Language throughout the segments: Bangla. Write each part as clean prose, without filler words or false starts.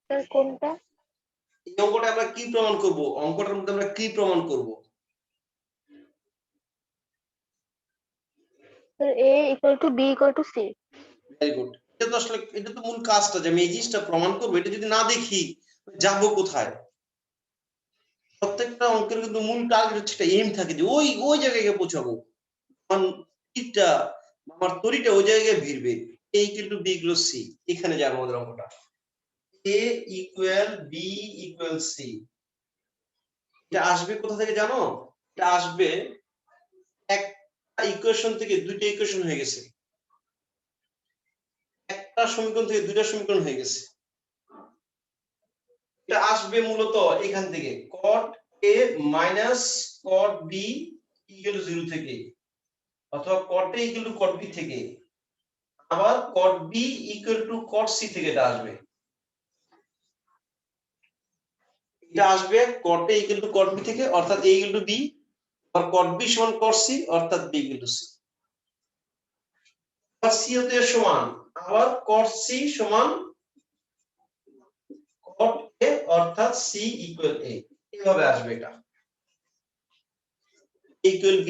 স্যার কোনটা? এই অঙ্কটা আমরা কি প্রমাণ করব? অঙ্কটার মধ্যে আমরা কি প্রমাণ করব? Sir a = b = c। Very good. এটা তো আসলে এটা তো মূল কাজটা যে আমি এই জিনিসটা প্রমাণ করব। এটা যদি না দেখি যাব কোথায়? প্রত্যেকটা অঙ্কের কিন্তু মূল টার্গেট হচ্ছে একটা এম থাকে যে ওই জায়গায় গিয়ে পৌঁছাবো। তীরটা আমার তড়িটা ওই জায়গায় ভিড়বে। a = b = c। এখানে যাবে আমাদের অঙ্কটা। a = b = c। এটা আসবে কোথা থেকে জানো? এটা আসবে একটা ইকুয়েশন থেকে দুইটা ইকুয়েশন হয়ে গেছে। একটা সমীকরণ থেকে দুইটা সমীকরণ হয়ে গেছে। এটা আসবে মূলত এখান থেকে cot a - cot b = 0 থেকে, অথবা cot a = cot b থেকে, আবার cot b = cot c থেকে এটা আসবে। এটা আসবে cot a = cot b থেকে, অর্থাৎ a = b, R cot b = cot c, অর্থাৎ b = c। আর c হতে সমান আবার cot c সমান cot a, অর্থাৎ c = a। এইভাবে আসবে এটা। a = b,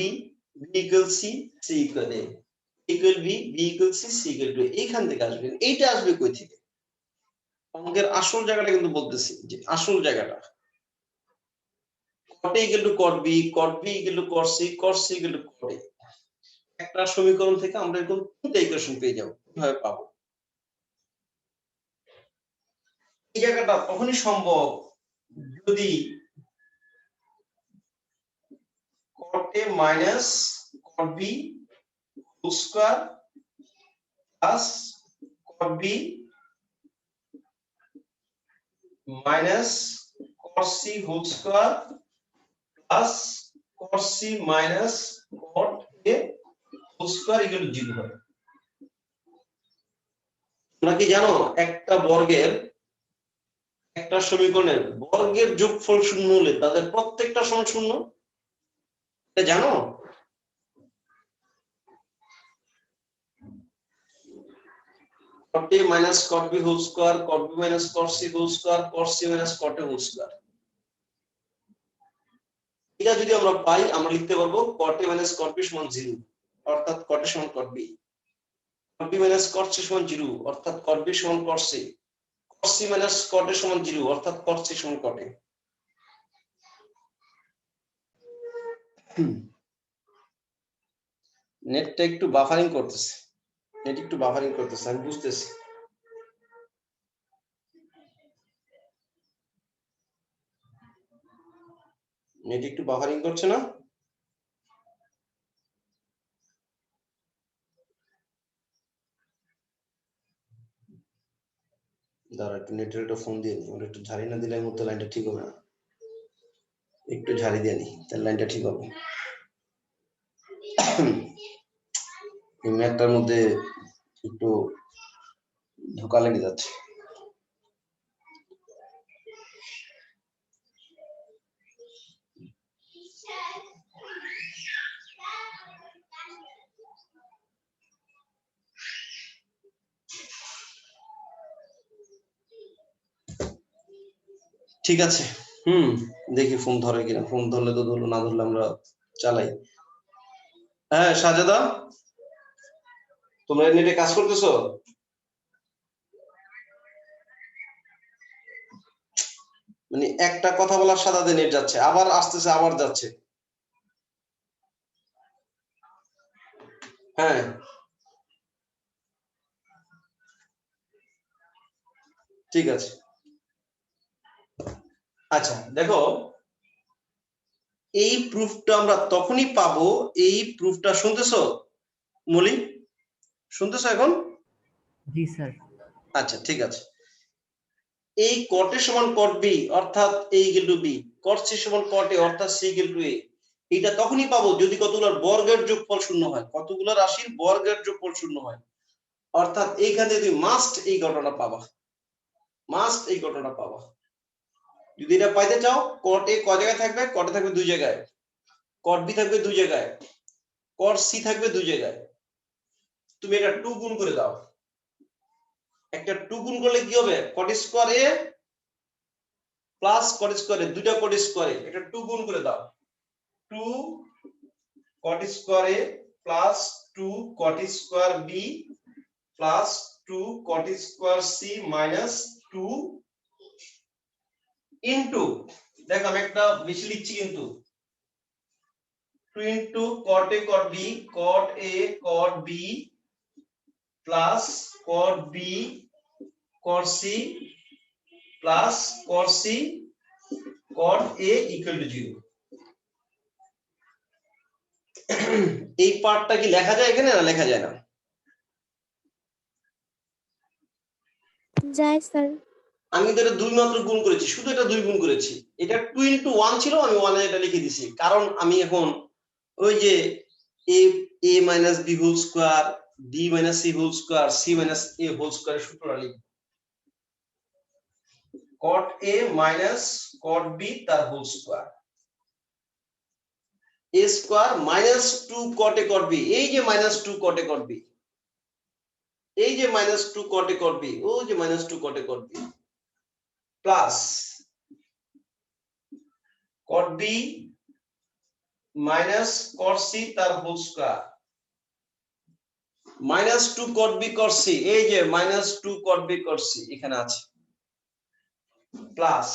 b = c, c = a। a = b, b = c, c = a। এইখান থেকে আসবে। এইটা আসবে কই থেকে? অঙ্কের আসল জায়গাটা কিন্তু বলতেছি, যে আসল জায়গাটা cot a = cot b, cot b = cot c, cot c = cot a। একটা সমীকরণ থেকে আমরা এরকম তিনটা ইকুয়েশন পেয়ে যাব। কিভাবে পাবো? এই জায়গাটা তখনই সম্ভব যদি cot a - cot b whole square plus cot b minus cot c whole square plus cot c minus cot a whole square = 0 হয়। তোমরা কি জানো একটা বর্গের একটা সমীকরণের বর্গের যোগফল শূন্য হলে তাদের প্রত্যেকটা সমান শূন্য? এটা জানো? cot a - cot b whole square, cot b - cot c whole square, cot c - cot a whole square। এটা যদি আমরা পাই আমরা লিখতে পারবো cot a - cot b = 0, অর্থাৎ cot a = cot b, cot b - cot c = 0, অর্থাৎ cot b = cot c, cot c - cot a = 0, অর্থাৎ cot c = cot a। নেটটা একটু বাফারিং করতেছে, আমি বুঝতেছি। নেট একটু বাফারিং করছে না? দাঁড়া, একটু নেটের একটা ফোন দিয়ে নিই। একটু ঝাড়ি না দিলে মতো লাইনটা ঠিক হবে না। একটু ঝাড়ি দিয়ে নিই, তাহলে লাইনটা ঠিক হবে। এই ম্যাটটার মধ্যে একটু ধোকা লেগে যাচ্ছে। ঠিক আছে, দেখি ফোন ধরে কিনা। ফোন ধরলে তো ধরলো, না ধরলে আমরা চালাই। হ্যাঁ সাজেদা, তোমরা নেটে কাজ করতেছো? মানে একটা কথা বলার সাথে নেট যাচ্ছে, আবার আসতেছে, আবার যাচ্ছে। হ্যাঁ ঠিক আছে। আচ্ছা দেখো, এই প্রুফটা আমরা তখনই পাবো। এই প্রুফটা শুনতেছো মলি? শুনতেছো এখন? জি স্যার। আচ্ছা ঠিক আছে। এই cot a = cot b, অর্থাৎ a = b, cot c = cot a, অর্থাৎ c = a। এটা তখনই পাবো যদি কতগুলোর বর্গের যোগফল শূন্য হয়, কতগুলো রাশির বর্গের যোগফল শূন্য হয়। অর্থাৎ এইখানে তুমি মাস্ট এই ঘটনা পাবা, যদি এটা পাইতে চাও cot a কয় জায়গায় থাকবে? cot a থাকবে দুই জায়গায়, cot b থাকবে দুই জায়গায়, cot c থাকবে দুই জায়গায়। তুমি এটা 2 গুণ করে দাও। একটা 2 গুণ করলে কি হবে? cot² a প্লাস কট স্কয়ারে দুইটা কট স্কয়ারে এটা 2 গুণ করে দাও 2 কট স্কয়ারে plus 2 cot square B plus 2 cot square C minus 2 into দেখো আমি একটা বেশি লিখছি কিন্তু 2 into cot a cot b cot a cot b plus cot b cot c plus cot c cot a equal to 0 এই পার্টটা কি লেখা যায় এখানে না লেখা যায় না যায় স্যার আমি তো এটা দুই মাত্র গুণ করেছি শুধু এটা দুই গুণ করেছি এটা 2 ইনটু 1 ছিল আমি 1 এ এটা লিখে দিয়েছি কারণ আমি এখন ওই যে a minus b whole square d minus c whole square c minus a whole square সূত্রটা লিখব cot a minus cot b তার whole square a square minus 2 cot a cot b এই যে minus 2 cot a cot b এই যে minus 2 cot a cot b ও যে minus 2 cot a cot b plus cot b minus cot c তার whole square minus 2 cot b cot c এই যে minus 2 cot b cot c এখানে আছে plus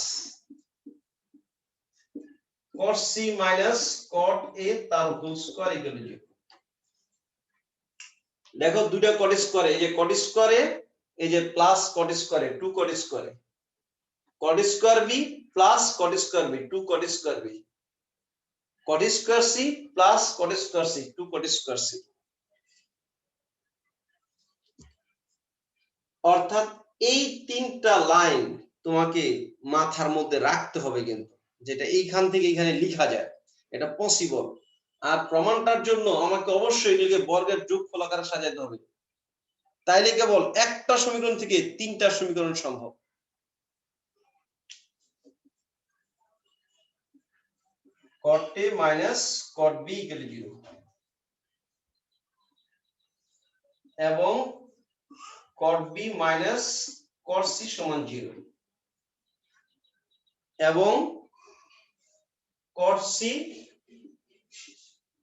cot c minus cot a তার হোল স্কয়ার ইকুয়াল টু 0 দেখো দুটো cot স্কয়ারে এই যে cot স্কয়ারে এই যে plus cot স্কয়ারে 2 cot স্কয়ারে cot square b plus cot square b 2 cot square b cot square c plus cot square c 2 cot square c অর্থাৎ এই তিনটা লাইন তোমাকে মাথার মধ্যে রাখতে হবে কিন্তু যেটা এইখান থেকে এখানে লেখা যায় এটা পসিবল আর প্রমাণটার জন্য আমাকে অবশ্যই এটাকে বর্গের যোগফল আকারে সাজাতে হবে তাইলে কেবল একটা সমীকরণ থেকে তিনটা সমীকরণ সম্ভব cot a minus cot b equal to 0 এবং cot b minus cot c সমান 0 এবং cot c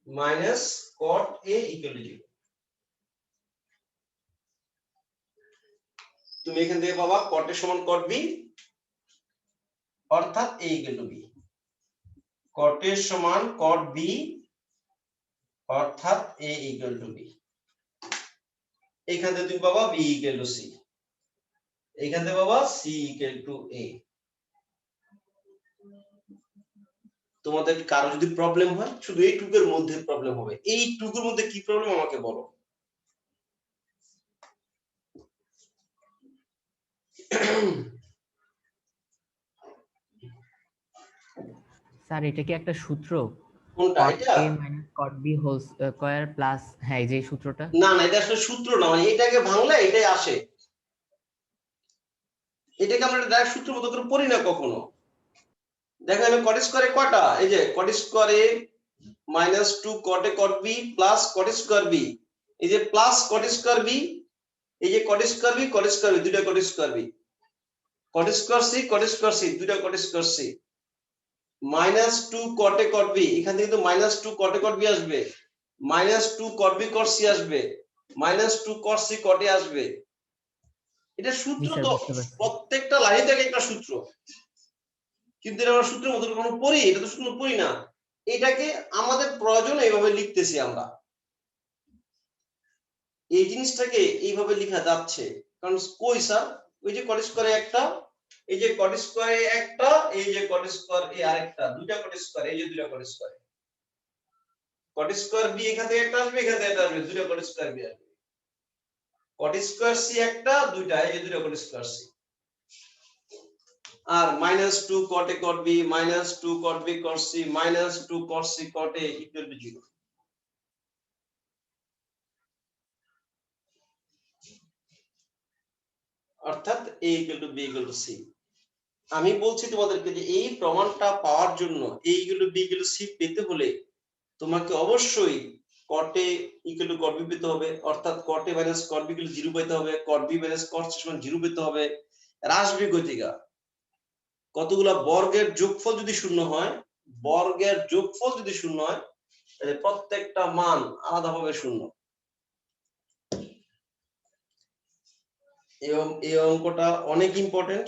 minus cot a equal to 0 তুমি এখান থেকে পাবা cot a সমান cot b অর্থাৎ a equal to b cot a সমান cot b অর্থাৎ a equal to b এখান থেকে তুমি পাবা b equal to c এখান থেকে পাবা c equal to a তোমাদের কারো যদি প্রবলেম হয় শুধু এই টুকের মধ্যে প্রবলেম হবে এই টুকের মধ্যে কি প্রবলেম আমাকে বলো স্যার এটা কি একটা সূত্র কোনটা cot এটা a minus cot b whole square plus হ্যাঁ এই যে সূত্রটা না না এটা আসলে সূত্র না মানে এটাকে ভাঙলে এটাই আসে এটাকে আমরা ডাইরেক্ট সূত্র মতো করে পড়ি না কখনো দেখো আমি cot স্কয়ারে কয়টা এই যে cot স্কয়ারে -2 cot a cot b plus cot square b এই যে প্লাস cot স্কয়ার b এই যে cot square b cot square b দুইটা cot square b cot square c cot square c দুইটা cot square c -2 cot a cot b এখান থেকে তো -2 cot a cot b আসবে -2 cot b cot c আসবে -2 cot c cot a আসবে এটা সূত্র তো প্রত্যেকটা লাইনে থেকে একটা সূত্র কিন্তু এটা আমরা সূত্রের মতো কোনো পড়ি এটা তো সূত্র পড়ি না এটাকে আমাদের প্রয়োজন এইভাবে লিখতেছি আমরা এই জিনিসটাকে এইভাবে লেখা যাচ্ছে কারণ কই স্যার ওই যে cot স্কয়ারে একটা এই যে cot স্কয়ারে একটা এই যে cot স্কয়ার এ আরেকটা দুইটা cot স্কয়ার এই যে দুইটা cot square cot square b এখান থেকে একটা আসবে এখান থেকে একটা আসবে দুইটা cot স্কয়ার b আসবে cot স্কয়ার c একটা দুইটা এই যে দুইটা cot স্কয়ার c আর -2 cot a cot b -2 cot b cot c -2 cot c cot a equal to 0 অর্থাৎ a equal to b equal to c আমি বলছি তোমাদেরকে যে এই প্রমাণটা পাওয়ার জন্য a equal to b equal to c পেতে হলে তোমাকে অবশ্যই cot a equal to cot b পেতে হবে অর্থাৎ cot a minus cot b equal to 0 পেতে হবে cot b minus cot c সমান 0 পেতে হবে রাশবিক গতিকা কতগুলা বর্গের যোগফল যদি শূন্য হয়, বর্গের যোগফল যদি শূন্য হয়, তাহলে প্রত্যেকটা মান আলাদাভাবে শূন্য। এই অঙ্কটা অনেক ইম্পর্টেন্ট।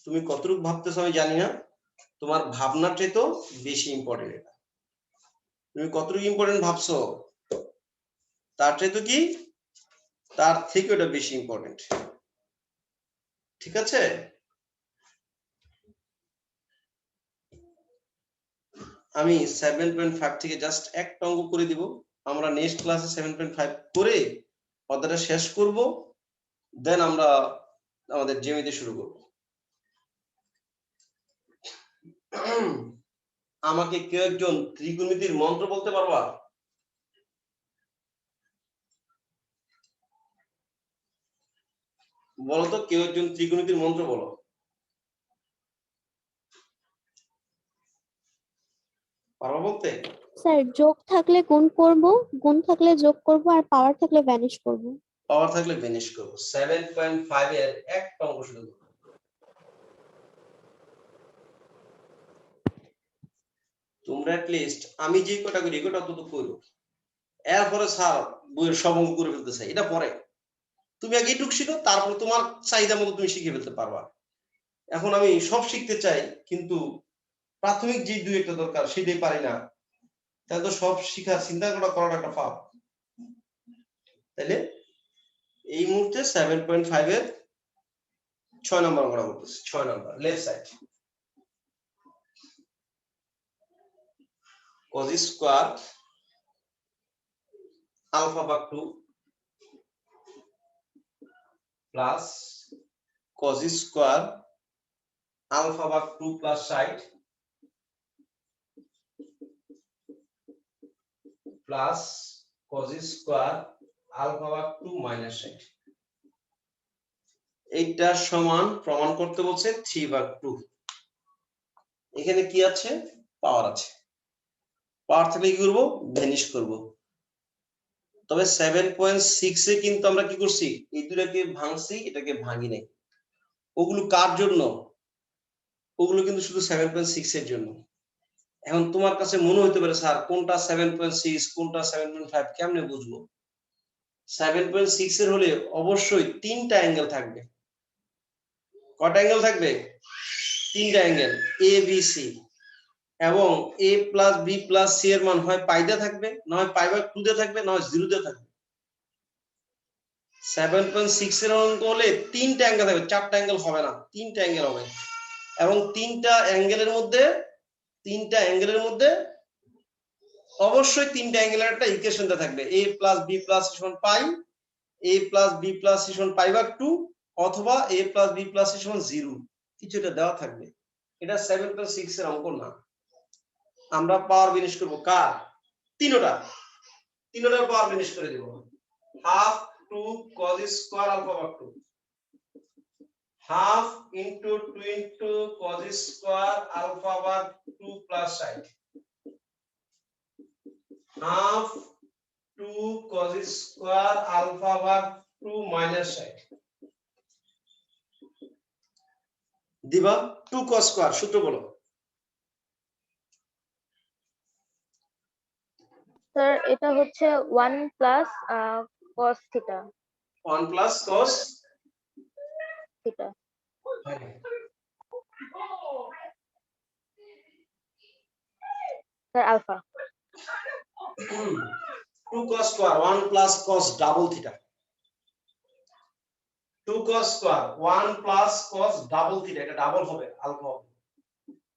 তুমি কতটুকু ভাবতেছো আমি জানি না, তোমার ভাবনার চাইতেও বেশি ইম্পর্টেন্ট এটা। তুমি কতটুকু ইম্পর্টেন্ট ভাবছো তার চাইতে কি, তার থেকে ওটা বেশি ইম্পর্টেন্ট। ঠিক আছে? আমি 7.5 থেকে জাস্ট একটা অঙ্ক করে দিব। আমরা নেক্সট ক্লাসে 7.5 করে অধ্যায়টা শেষ করব, দেন আমরা আমাদের জ্যামিতি শুরু করব। আমাকে কেউ একজন ত্রিকোণমিতির মন্ত্র বলতে পারবা? বলো তো, কেউ একজন ত্রিকোণমিতির মন্ত্র বলো। পারবা বলতে? স্যার যোগ থাকলে গুণ করব, গুণ থাকলে যোগ করব, আর পাওয়ার থাকলে ভ্যানিশ করব। পাওয়ার থাকলে ভ্যানিশ করব। 7.5 এর একটা অঙ্ক শুরু করব। তোমরা এট লিস্ট আমি যে কটা করি কটা তো করো, এরপরে স্যার বইয়ের সব অঙ্ক করে ফেলতে চাই, এটা পরে। তুমি আগে এইটুকু শিখো, তারপরে তোমার চাহিদা মতো তুমি শিখে ফেলতে পারবা। এখন আমি সব শিখতে চাই, কিন্তু প্রাথমিক যে দুই একটা দরকার সেটাই পারি না, তাহলে তো সব শিখার চিন্তা করাটা একটা পাপ। তাহলে এই মুহূর্তে 7.5 এর 6 নম্বর করা বলতেছে। 6 নম্বর left side, cos square alpha ভাগ 2 প্লাস cos স্কয়ার আলফা ভাগ 2 plus 60 plus cos square alpha ভাগ 2 মাইনাস 60। এইটা সমান প্রমাণ করতে বলছে 3 ভাগ 2। এখানে কি আছে? পাওয়ার আছে। পাওয়ার থাকলে কি করব? ভ্যানিশ করব। তবে 7.6 এ কিন্তু আমরা কি করছি? এই দুটাকে ভাঙছি, এটাকে ভাঙি নাই। ওগুলো কার জন্য? ওগুলো কিন্তু শুধু 7.6 এর জন্য। এখন তোমার কাছে মনে হতে পারে স্যার কোনটা 7.6 কোনটা 7.5 কেমনে বুঝবো? 7.6 এর হলে অবশ্যই তিনটা অ্যাঙ্গেল থাকবে। কয়টা অ্যাঙ্গেল থাকবে? তিনটা অ্যাঙ্গেল, এ বি সি, এবং a plus B plus C এর মান হয় পাইতে থাকবে, না হয় পাই ভাগ 2 তে থাকবে, না হয় 0 তে থাকবে। 7.6 এর অঙ্ক হলে তিনটা অ্যাঙ্গেল থাকবে, চারটা অ্যাঙ্গেল হবে না, তিনটা অ্যাঙ্গেল হবে। এবং তিনটা অ্যাঙ্গেলের মধ্যে অবশ্যই তিনটা অ্যাঙ্গেলের একটা ইকুয়েশন থাকবে, a plus B plus C সমান pi, a plus B plus C সমান পাই ভাগ 2, অথবা a plus B plus C সমান 0, কিছু একটা দেওয়া থাকবে। এটা 7.6 এর অঙ্ক না। আমরা পাওয়ার বিনিশ করব কার? তিনটার পাওয়ার বিনিশ করে দেব। হাফ 2 cos স্কয়ার আলফা ভাগ 2, half into 2 into cos square alpha ভাগ 2 plus 60, half 2 cos square alpha ভাগ 2 মাইনাস 60 দিবা 2 cos স্কয়ার। সূত্র বলো। স্যার এটা হচ্ছে 1 plus cos theta. 1 plus cos theta sir alpha. 2 cos square 1 plus cos double theta. 2 cos square 1 plus cos double theta, এটা ডাবল হবে, আলফা হবে,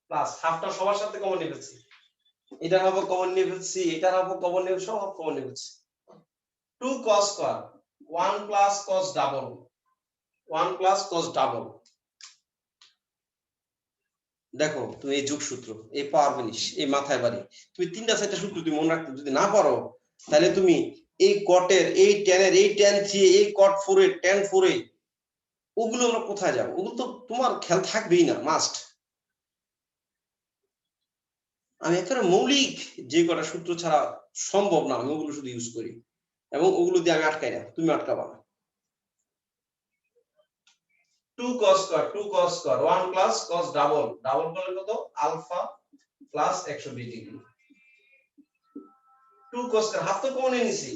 প্লাস হাফটা সবার সাথে কমন নিয়ে ফেলছি, এটা হবে কমন নিয়ে ফেলছি, এটা হবে কমন নিয়ে সব কমন নিয়ে ফেলছি। 2 cos square 1 plus cos double, 1 plus cos double. দেখো তুমি এই যোগসূত্র, এই পাওয়ার বিনিশ, এই মাথায় বাড়ি, তুমি তিনটা চারটা সূত্র তুমি মনে রাখতে যদি না পারো, তাহলে তুমি এই কটের, এই ট্যানের, এই ট্যান 3, এই কট 4 এর, ট্যান 4 এ, ওগুলো আমরা কোথায় যাবো? ওগুলো তো তোমার খেয়াল থাকবেই না, মাস্ট। আমি একেবারে মৌলিক যে কটা সূত্র ছাড়া সম্ভব না, আমি ওগুলো শুধু ইউজ করি, এবং ওগুলো দিয়ে আমি আটকাই না, তুমি আটকাবা না। 2 cos square 1 plus cos double করলে কত alpha plus 120 degree 2 cos square half তো কমন নিছি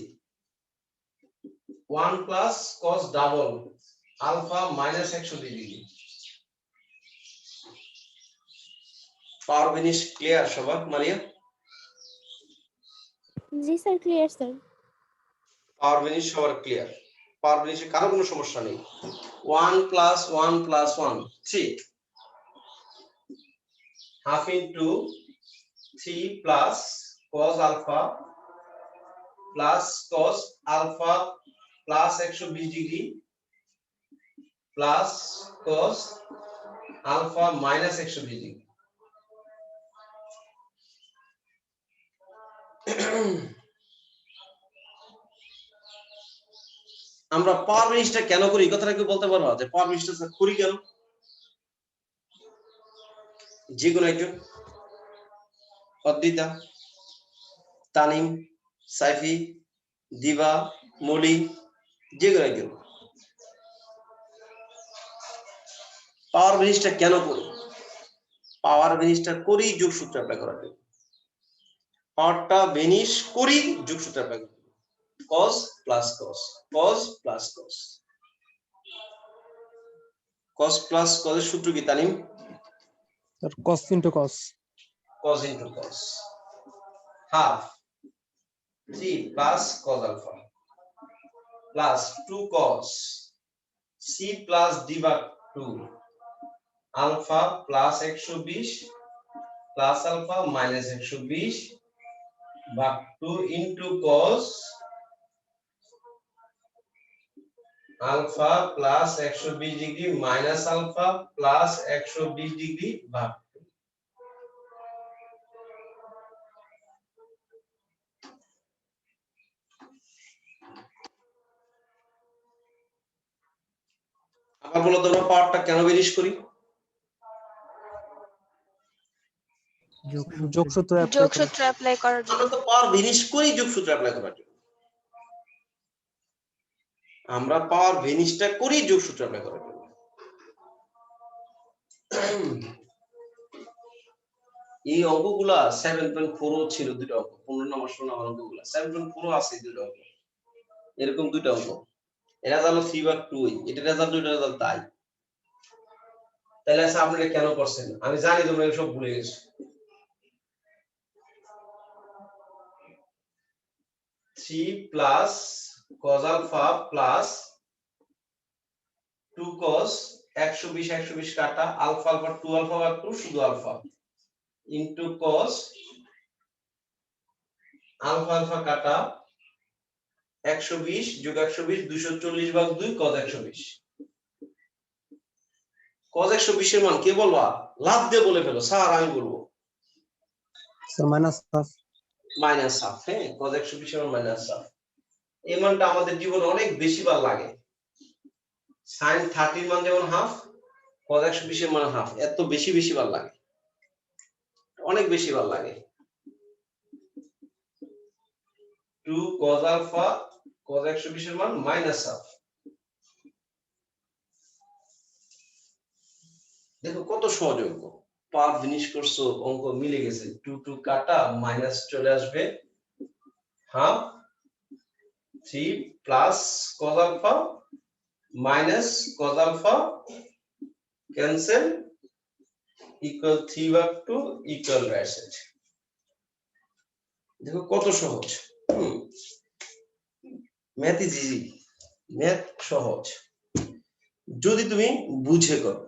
1 plus cos double alpha minus 120 degree power finish clear সবার মারিয়া জি sir, clear sir. Power finish সবার ক্লিয়ার পাওয়ার ফিনিশে কারো কোনো সমস্যা নেই 1 plus 1 plus 1 3 half into 3 plus cos alpha plus cos alpha plus 120 degree plus cos alpha minus 120 degree আমরা পাওয়ার ফিনিশটা কেন করি কথাটা কি বলতে পারবা যে পাওয়ার ফিনিশটা করি কেন যে কোনো একজন অদ্বিতা তানিম সাইফি দিবা মলি যে কোনো একজন পাওয়ার ফিনিশটা কেন করি পাওয়ার ফিনিশটা করি যোগসূত্র অ্যাপ্লাই করার জন্য পাওয়ারটা ফিনিশ করি যোগসূত্র অ্যাপ্লাই করার জন্য cos plus cos cos plus cos cos plus cos এর সূত্র কি Tanim Sir, cos into cos. cos into cos half 3 plus cos alpha plus 2 cos c plus d by 2 alpha plus 120 plus alpha minus 120 by 2 into cos alpha plus 120 degree minus alpha plus 120 degree by আবার বলো তোমরা পাওয়ারটা কেন বেরিশ করি যোগসূত্র অ্যাপ্লাই করার জন্য। আমরা তো পাওয়ার বেরিশ করি যোগসূত্র অ্যাপ্লাই করার জন্য আমরা পাওয়ার ভেনিশটা করি যোগসূত্র অ্যাপ্লাই করার জন্য এই অঙ্কগুলা 7.4 ছিল দুটো অঙ্ক 15 নম্বর 16 নম্বর অঙ্কগুলা 7.4 আছে দুটো অঙ্ক এরকম দুটো অঙ্ক এর রেজাল্ট 3/2 এটা রেজাল্ট দুটো রেজাল্ট তাই তাহলে আপনারা কেন করছেন আমি জানি তোমরা সব ভুলে গেছো 3 plus cos alpha plus 2 cos 120 কাটা alpha alpha 2 alpha by 2 শুধু alpha into cos alpha alpha কাটা 120 যোগ 120 240 ভাগ 2 cos 120 cos 120 এর মান কে বলবা লাভ দিয়ে বলে ফেলো স্যার আমি বলবো Sir, minus half. Minus half হ্যাঁ cos 120 এর মাইনাস হাফ এই মানটা আমাদের জীবনে অনেক বেশি বার লাগে sin 30 মান যেমন হাফ cos 120 এর মান হাফ এত বেশি বার লাগে অনেক বেশি বার লাগে 2 cos alpha cos 120 এর মান মাইনাস হাফ দেখো কত সহজ অঙ্ক পাওয়ার ফিনিশ করছো অঙ্ক মিলে গেছে 2 2 কাটা মাইনাস চলে আসবে half 3 plus cos alpha minus cos alpha cancel equal 3/2 equal right side দেখো কত সহজ ম্যাথ ইজ ইজি ম্যাথ সহজ যদি তুমি বুঝে করো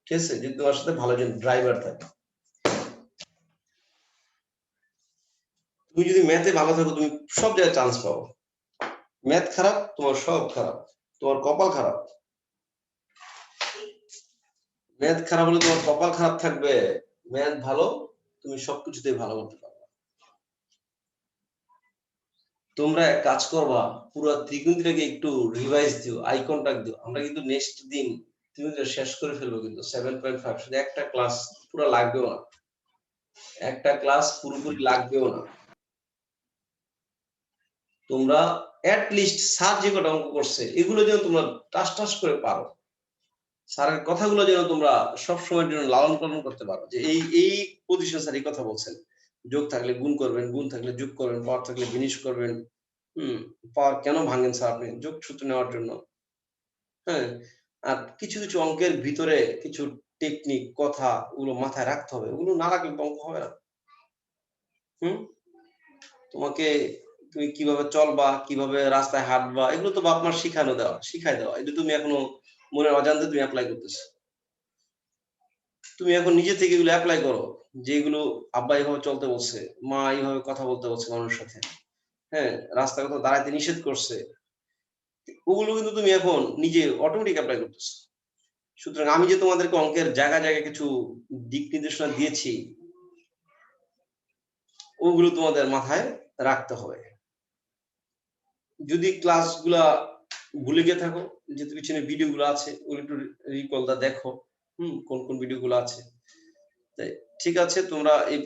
ঠিক আছে যদি তোমার সাথে ভালো একজন ড্রাইভার থাকে তুমি যদি ম্যাথে ভালো থাকো তুমি সব জায়গায় চান্স পাও ম্যাথ খারাপ তোমার সব খারাপ তোমার কপাল খারাপ ম্যাথ খারাপ হলে তোমার কপাল খারাপ থাকবে ম্যাথ ভালো তুমি সবকিছুতেই ভালো করতে পারবে তোমরা এক কাজ করবা পুরো ত্রিকোণটাকে একটু রিভাইজ দিও আই কন্টাক্ট দিও আমরা কিন্তু নেক্সট দিন ত্রিকোণটা শেষ করে ফেলবো কিন্তু 7.5 শুধু একটা ক্লাস পুরো লাগবেও না একটা ক্লাস পুরোপুরি লাগবেও না তোমরা এট লিস্ট স্যার যে কটা অঙ্ক করছে এগুলো যেন তোমরা টাস টাস করে পারো স্যারের কথাগুলো যেন তোমরা সব সময়ের জন্য লালন পালন করতে পারো, যে এই পজিশন স্যার এই কথা বলছেন, যোগ থাকলে গুণ করবেন, গুণ থাকলে যোগ করবেন, পাওয়ার থাকলে বিনিশ করবেন। পাওয়ার কেন ভাঙেন স্যার আপনি? যোগ সূত্র নেওয়ার জন্য। হ্যাঁ, আর কিছু কিছু অঙ্কের ভিতরে কিছু টেকনিক কথা ওগুলো মাথায় রাখতে হবে, ওগুলো না রাখলে তো অঙ্ক হবে না। তোমাকে তুমি কিভাবে চলবা, কিভাবে রাস্তায় হাঁটবা, এগুলো তো বাপ মার শিখাই দেওয়া, এটা তুমি এখনো মনের অজান্তে তুমি অ্যাপ্লাই করতেছো। তুমি এখন নিজে থেকে এগুলো অ্যাপ্লাই করো, যেগুলো আব্বা এইভাবে চলতে বলছে, মা এইভাবে কথা বলতে বলছে মানুষের সাথে, হ্যাঁ, রাস্তায় কোথাও দাঁড়াইতে নিষেধ করছে, ওগুলো কিন্তু তুমি এখন নিজে অটোমেটিক অ্যাপ্লাই করতেছো। সুতরাং আমি যে তোমাদেরকে অঙ্কের জায়গায় জায়গায় কিছু দিক নির্দেশনা দিয়েছি, ওগুলো তোমাদের মাথায় রাখতে হবে। যদি ক্লাসগুলা ভুলে গিয়ে থাকো, যেহেতু পিছনে ভিডিওগুলো আছে, ওগুলো একটু রিকল দা দেখো, কোন কোন ভিডিওগুলো আছে। ঠিক আছে, তোমরা এই